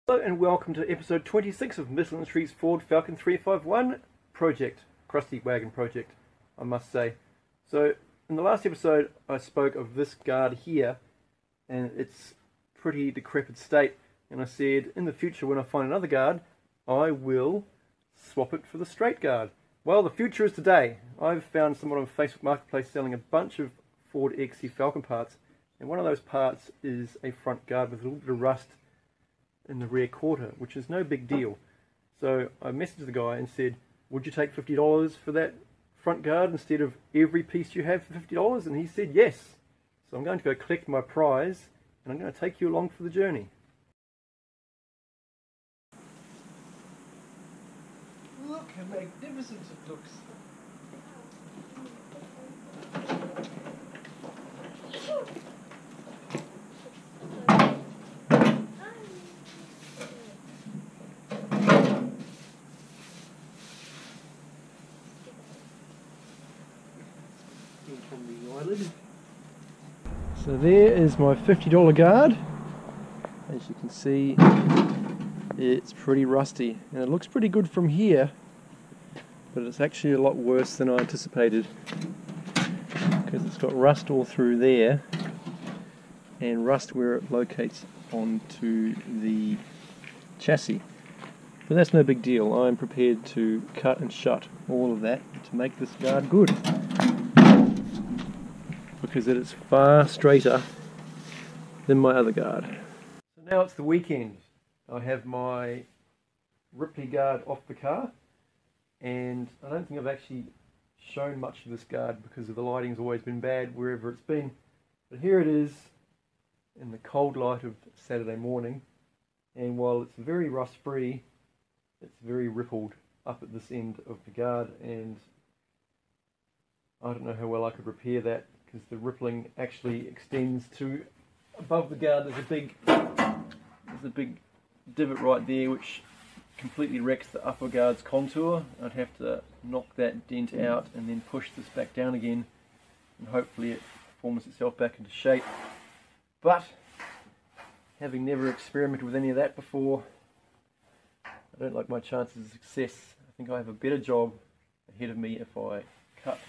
Hello and welcome to episode 26 of Missle Ford Falcon 351 project, Crusty Wagon Project, I must say. So in the last episode I spoke of this guard here and its pretty decrepit state, and I said in the future when I find another guard I will swap it for the straight guard. Well, the future is today. I've found someone on Facebook Marketplace selling a bunch of Ford XC Falcon parts, and one of those parts is a front guard with a little bit of rust in the rear quarter, which is no big deal. So I messaged the guy and said, would you take $50 for that front guard instead of every piece you have for $50? And he said yes. So I'm going to go collect my prize and I'm going to take you along for the journey. Look how magnificent it looks. So there is my $50 guard. As you can see, it's pretty rusty and it looks pretty good from here, but it's actually a lot worse than I anticipated because it's got rust all through there and rust where it locates onto the chassis. But that's no big deal. I'm prepared to cut and shut all of that to make this guard good, because it is far straighter than my other guard. So now it's the weekend. I have my Ripley guard off the car, and I don't think I've actually shown much of this guard because the lighting's always been bad wherever it's been. But here it is in the cold light of Saturday morning, and while it's very rust free, it's very rippled up at this end of the guard, and I don't know how well I could repair that because the rippling actually extends to above the guard. There's a big divot right there which completely wrecks the upper guard's contour. I'd have to knock that dent out and then push this back down again, and hopefully it forms itself back into shape. But having never experimented with any of that before, I don't like my chances of success. I think I have a better job ahead of me if I cut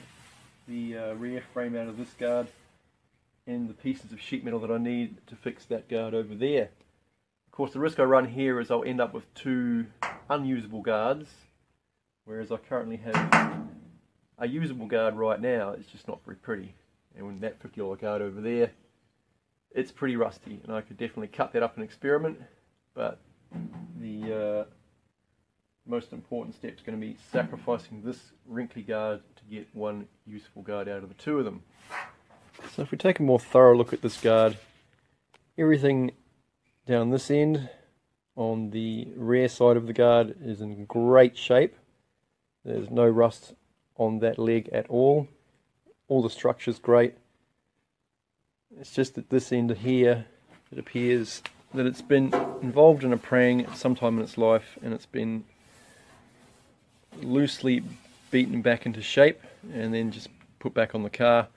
the rear frame out of this guard and the pieces of sheet metal that I need to fix that guard over there. Of course, the risk I run here is I'll end up with two unusable guards, whereas I currently have a usable guard right now. It's just not very pretty, and with that $50 guard over there, it's pretty rusty, and I could definitely cut that up and experiment, but the most important step is going to be sacrificing this wrinkly guard to get one useful guard out of the two of them. So if we take a more thorough look at this guard, everything down this end on the rear side of the guard is in great shape. There's no rust on that leg at all. All the structure's great. It's just at this end here it appears that it's been involved in a prang at some time in its life, and it's been loosely beaten back into shape and then just put back on the car.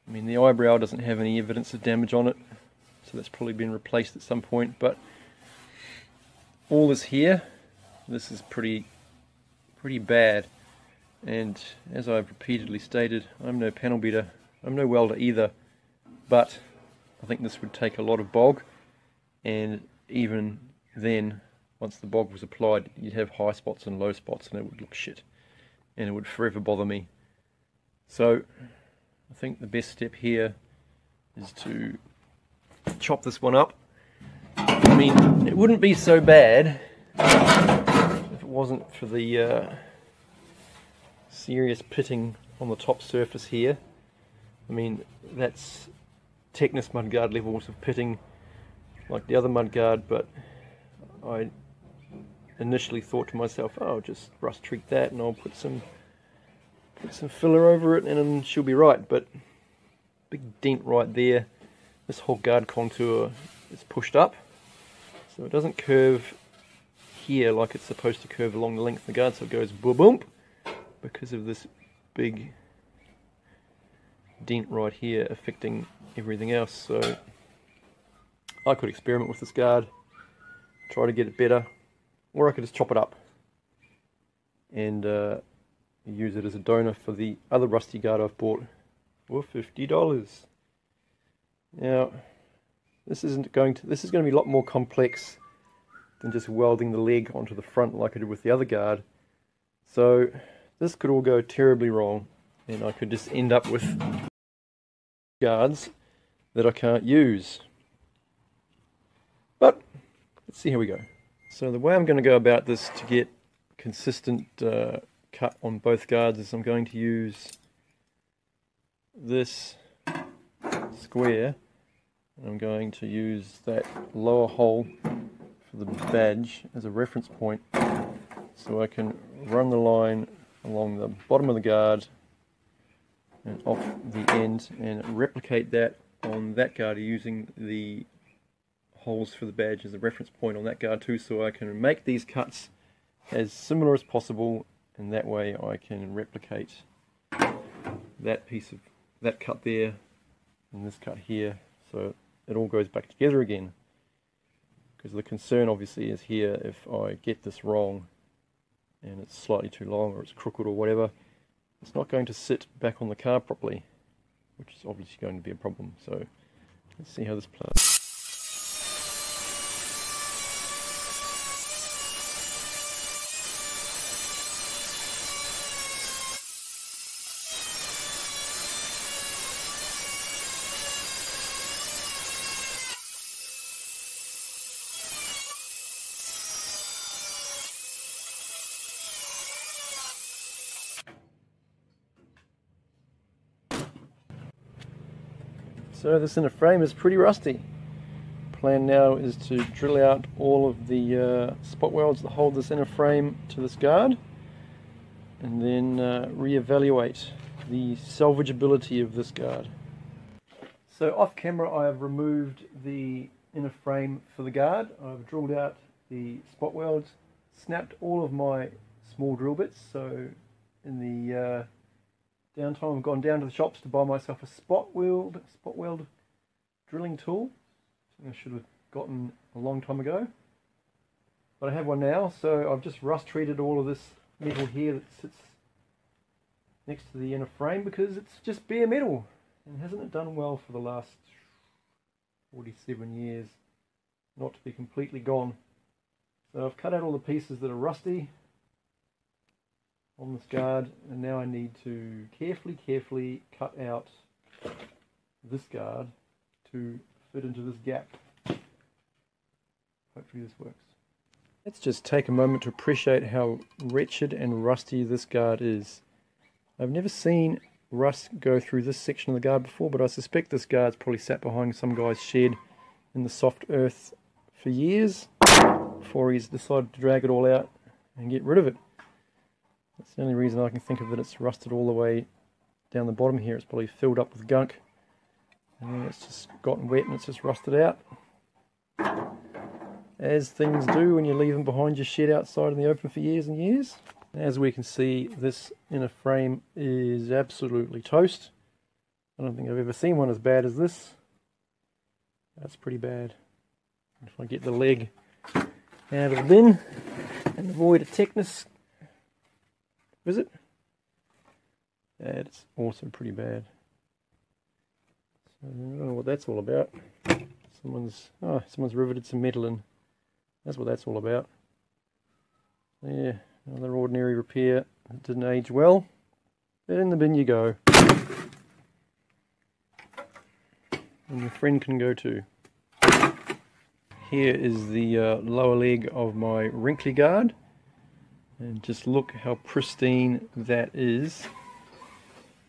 I mean, the eyebrow doesn't have any evidence of damage on it, so that's probably been replaced at some point, but all this here, this is pretty bad. And as I've repeatedly stated, I'm no panel beater, I'm no welder either, but I think this would take a lot of bog, and even then, once the bog was applied, you'd have high spots and low spots and it would look shit, and it would forever bother me. So I think the best step here is to chop this one up. I mean, it wouldn't be so bad if it wasn't for the serious pitting on the top surface here. I mean, that's Technus mudguard levels of pitting like the other mudguard, but I initially thought to myself, oh, I'll just rust treat that and I'll put some filler over it and then she'll be right. But big dent right there. This whole guard contour is pushed up, so it doesn't curve here like it's supposed to curve along the length of the guard, so it goes boom because of this big dent right here affecting everything else. So I could experiment with this guard try to get it better, or I could just chop it up and use it as a donor for the other rusty guard I've bought for $50. Now, this is going to be a lot more complex than just welding the leg onto the front like I did with the other guard. So this could all go terribly wrong, and I could just end up with guards that I can't use. But let's see how we go. So the way I'm going to go about this to get consistent cut on both guards is I'm going to use this square, and I'm going to use that lower hole for the badge as a reference point, so I can run the line along the bottom of the guard and off the end and replicate that on that guard using the holes for the badge as a reference point on that guard too, so I can make these cuts as similar as possible, and that way I can replicate that piece of that cut there and this cut here, so it all goes back together again. Because the concern obviously is here, if I get this wrong and it's slightly too long or it's crooked or whatever, it's not going to sit back on the car properly, which is obviously going to be a problem. So let's see how this plays. So this inner frame is pretty rusty. Plan now is to drill out all of the spot welds that hold this inner frame to this guard, and then reevaluate the salvageability of this guard. So off camera I have removed the inner frame for the guard. I've drilled out the spot welds, snapped all of my small drill bits, so in the downtime I've gone down to the shops to buy myself a spot weld drilling tool. I should have gotten a long time ago, but I have one now. So I've just rust treated all of this metal here that sits next to the inner frame, because it's just bare metal, and hasn't it done well for the last 47 years not to be completely gone. So I've cut out all the pieces that are rusty on this guard, and now I need to carefully cut out this guard to fit into this gap. Hopefully this works. Let's just take a moment to appreciate how wretched and rusty this guard is. I've never seen rust go through this section of the guard before, but I suspect this guard's probably sat behind some guy's shed in the soft earth for years before he's decided to drag it all out and get rid of it. That's the only reason I can think of that it's rusted all the way down the bottom here. It's probably filled up with gunk, and then it's just gotten wet and it's just rusted out, as things do when you leave them behind your shed outside in the open for years and years. As we can see, this inner frame is absolutely toast. I don't think I've ever seen one as bad as this. That's pretty bad. If I get the leg out of the bin and avoid a tetanus visit, it's also pretty bad. So I don't know what that's all about. Someone's riveted some metal in. That's what that's all about. Yeah, another ordinary repair that didn't age well, but in the bin you go. And your friend can go too. Here is the lower leg of my wrinkly guard, and just look how pristine that is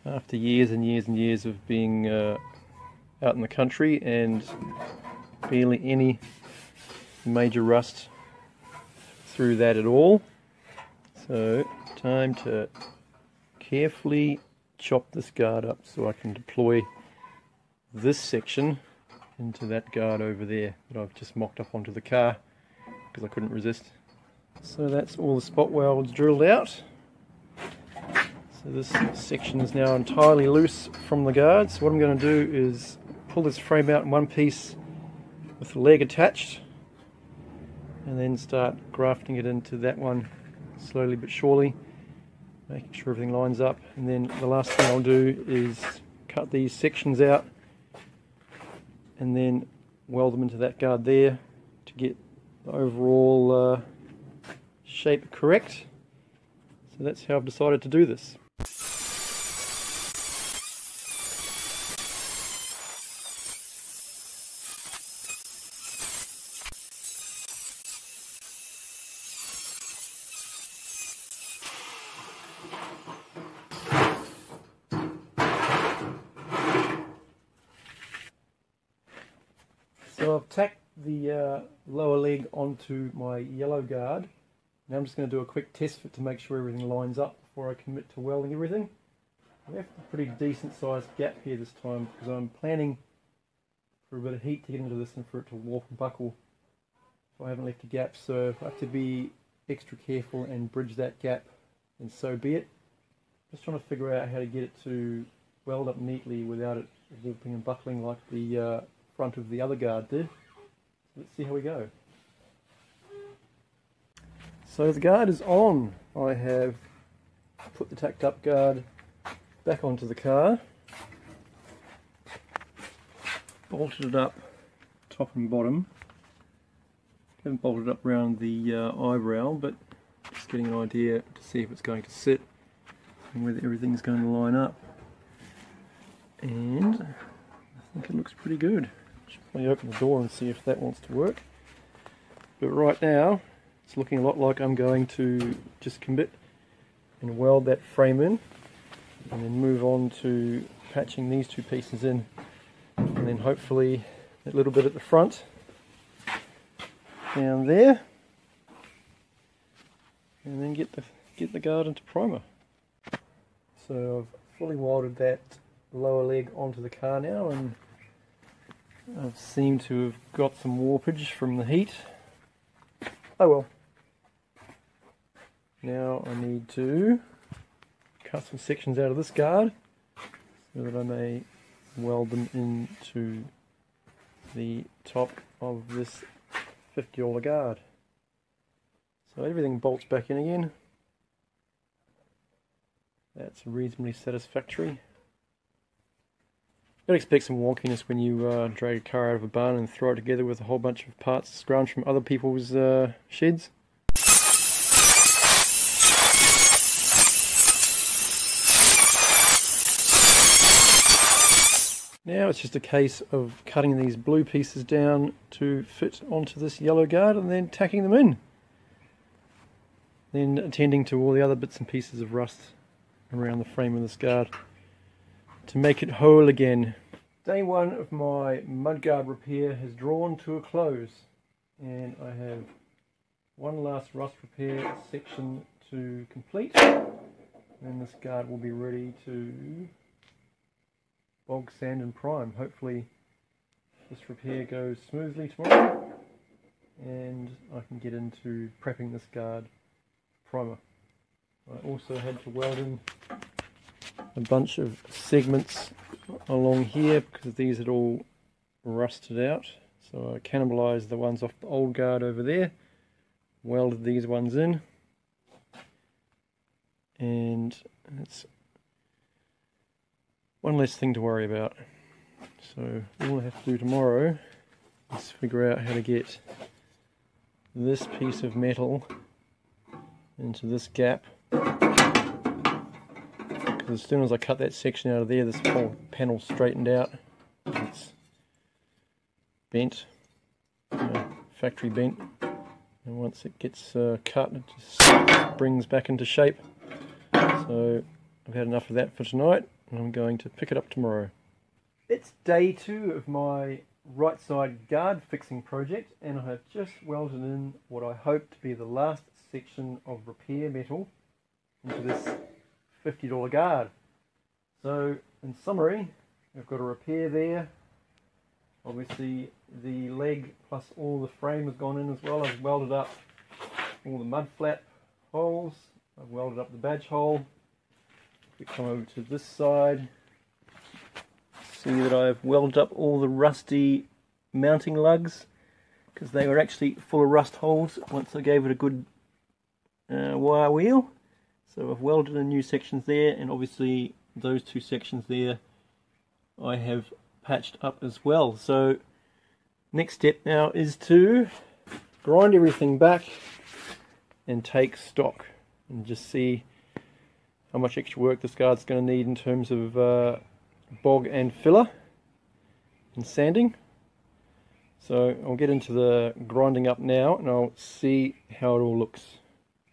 after years and years and years of being out in the country and barely any major rust through that at all. So time to carefully chop this guard up so I can deploy this section into that guard over there that I've just mocked up onto the car because I couldn't resist. So that's all the spot welds drilled out. So this section is now entirely loose from the guard. So what I'm going to do is pull this frame out in one piece with the leg attached, and then start grafting it into that one slowly but surely, making sure everything lines up. And then the last thing I'll do is cut these sections out and then weld them into that guard there to get the overall shape correct. So that's how I've decided to do this. So I've tacked the lower leg onto my yellow guard. Now I'm just going to do a quick test fit to make sure everything lines up before I commit to welding everything. I left a pretty decent sized gap here this time because I'm planning for a bit of heat to get into this and for it to warp and buckle. So I haven't left a gap, so if I have to be extra careful and bridge that gap, then so be it. Just trying to figure out how to get it to weld up neatly without it warping and buckling like the front of the other guard did. Let's see how we go. So the guard is on. I have put the tacked up guard back onto the car, bolted it up top and bottom. Haven't bolted it up around the eyebrow, but just getting an idea to see if it's going to sit and whether everything's going to line up. And I think it looks pretty good. Should probably open the door and see if that wants to work. But right now, it's looking a lot like I'm going to just commit and weld that frame in, and then move on to patching these two pieces in, and then hopefully that little bit at the front down there, and then get the guard into primer. So I've fully welded that lower leg onto the car now, and I've seemed to have got some warpage from the heat. Oh well. Now I need to cut some sections out of this guard so that I may weld them into the top of this $50 guard. So everything bolts back in again. That's reasonably satisfactory. You'd expect some wonkiness when you drag a car out of a barn and throw it together with a whole bunch of parts scrounged from other people's sheds. Now it's just a case of cutting these blue pieces down to fit onto this yellow guard and then tacking them in. Then attending to all the other bits and pieces of rust around the frame of this guard to make it whole again. Day one of my mudguard repair has drawn to a close, and I have one last rust repair section to complete, and this guard will be ready to bog, sand and prime. Hopefully this repair goes smoothly tomorrow and I can get into prepping this guard primer. I also had to weld in a bunch of segments along here because these had all rusted out, so I cannibalized the ones off the old guard over there, welded these ones in, and it's one less thing to worry about. So all I have to do tomorrow is figure out how to get this piece of metal into this gap, because as soon as I cut that section out of there, this whole panel straightened out. It's bent, factory bent, and once it gets cut, it just brings back into shape. So I've had enough of that for tonight, and I'm going to pick it up tomorrow. It's day 2 of my right side guard fixing project, and I have just welded in what I hope to be the last section of repair metal into this $50 guard. So in summary, I've got a repair there. Obviously the leg plus all the frame has gone in as well. I've welded up all the mud flap holes, I've welded up the badge hole. We come over to this side, see that I've welded up all the rusty mounting lugs, because they were actually full of rust holes once I gave it a good wire wheel. So I've welded in new sections there, and obviously those two sections there I have patched up as well. So next step now is to grind everything back and take stock and just see how much extra work this guard's going to need in terms of bog and filler and sanding. So I'll get into the grinding up now and I'll see how it all looks.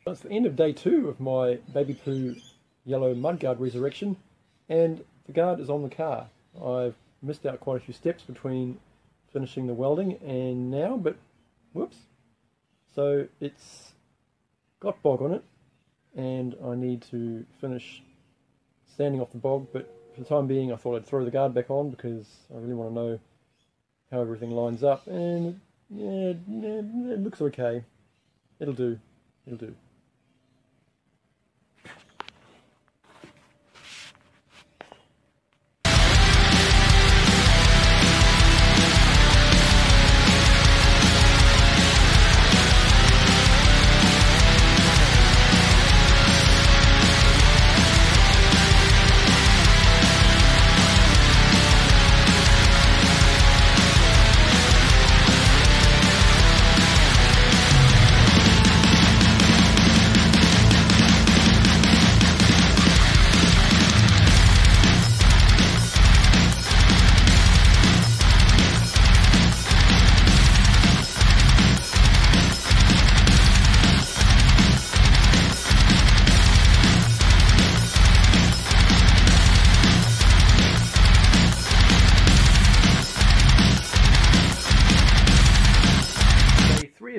It's the end of day 2 of my baby poo yellow mudguard resurrection, and the guard is on the car. I've missed out quite a few steps between finishing the welding and now, but whoops. So it's got bog on it, and I need to finish sanding off the bog, but for the time being I thought I'd throw the guard back on because I really want to know how everything lines up, and yeah, it looks okay. It'll do. It'll do.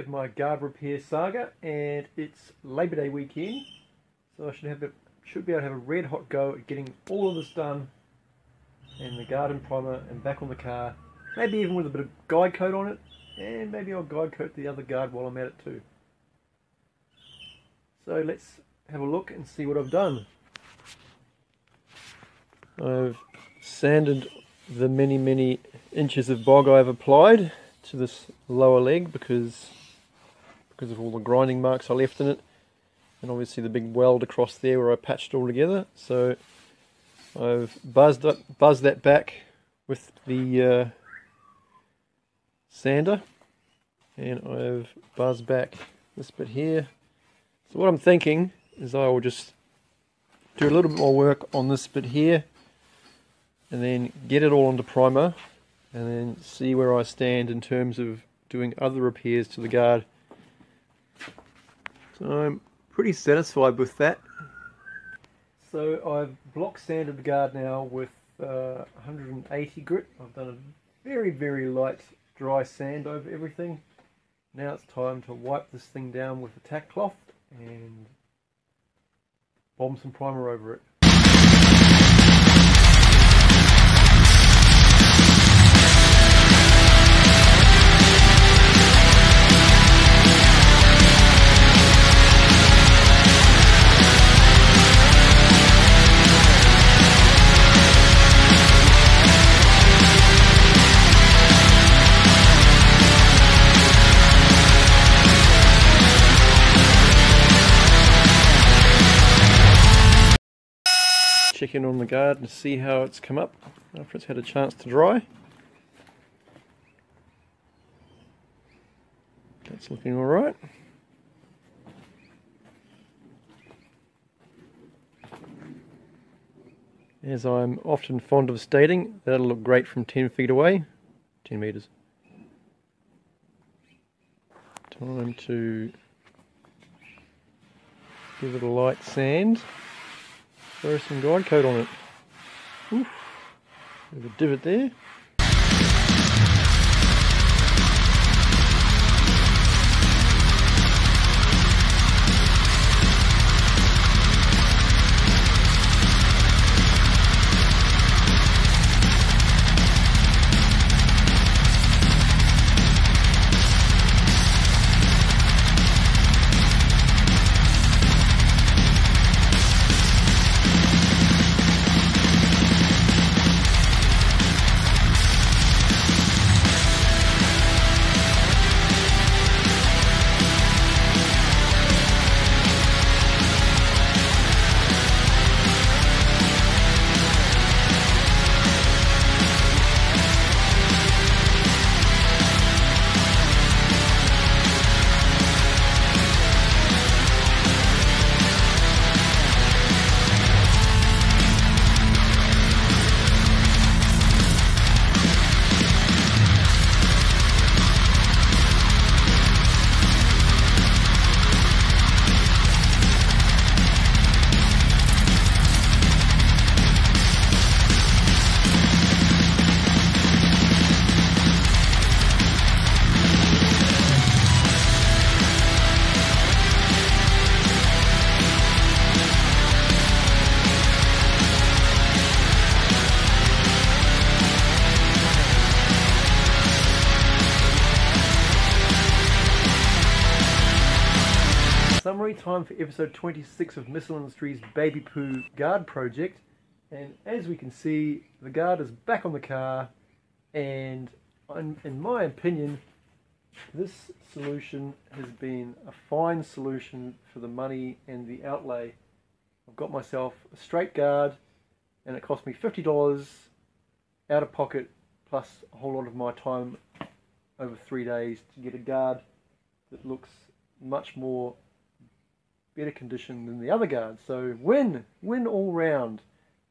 My guard repair saga, and it's Labor Day weekend, so I should be able to have a red hot go at getting all of this done, and the guard and primer and back on the car, maybe even with a bit of guide coat on it, and maybe I'll guide coat the other guard while I'm at it too. So let's have a look and see what I've done. I've sanded the many inches of bog I've applied to this lower leg because of all the grinding marks I left in it, and obviously the big weld across there where I patched it all together. So I've buzzed that back with the sander, and I've buzzed back this bit here. So what I'm thinking is I will just do a little bit more work on this bit here, and then get it all onto primer, and then see where I stand in terms of doing other repairs to the guard. So I'm pretty satisfied with that. So I've block sanded the guard now with 180 grit. I've done a very light dry sand over everything. Now it's time to wipe this thing down with a tack cloth and bomb some primer over it. Check in on the guard and see how it's come up after it's had a chance to dry. That's looking alright. As I'm often fond of stating, that'll look great from 10 feet away. 10 meters. Time to give it a light sand. Throw some guide coat on it. Oof. There's a divot there. summary, time for episode 26 of Missle Industries' Baby Poo Guard Project. And as we can see, the guard is back on the car, and in my opinion, this solution has been a fine solution for the money and the outlay. I've got myself a straight guard, and it cost me $50 out of pocket, plus a whole lot of my time over 3 days to get a guard that looks much more better condition than the other guards. So win all round.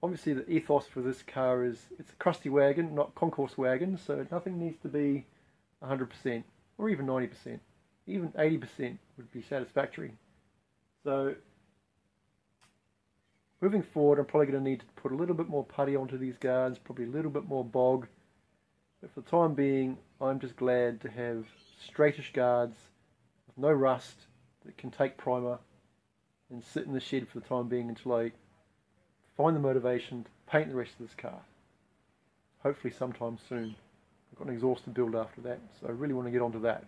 Obviously the ethos for this car is it's a Crusty Wagon, not concourse wagon, so nothing needs to be 100% or even 90%. Even 80% would be satisfactory. So moving forward, I'm probably going to need to put a little bit more putty onto these guards, probably a little bit more bog. But for the time being, I'm just glad to have straightish guards with no rust that can take primer and sit in the shed for the time being until I find the motivation to paint the rest of this car. Hopefully sometime soon. I've got an exhaust to build after that, so I really want to get onto that.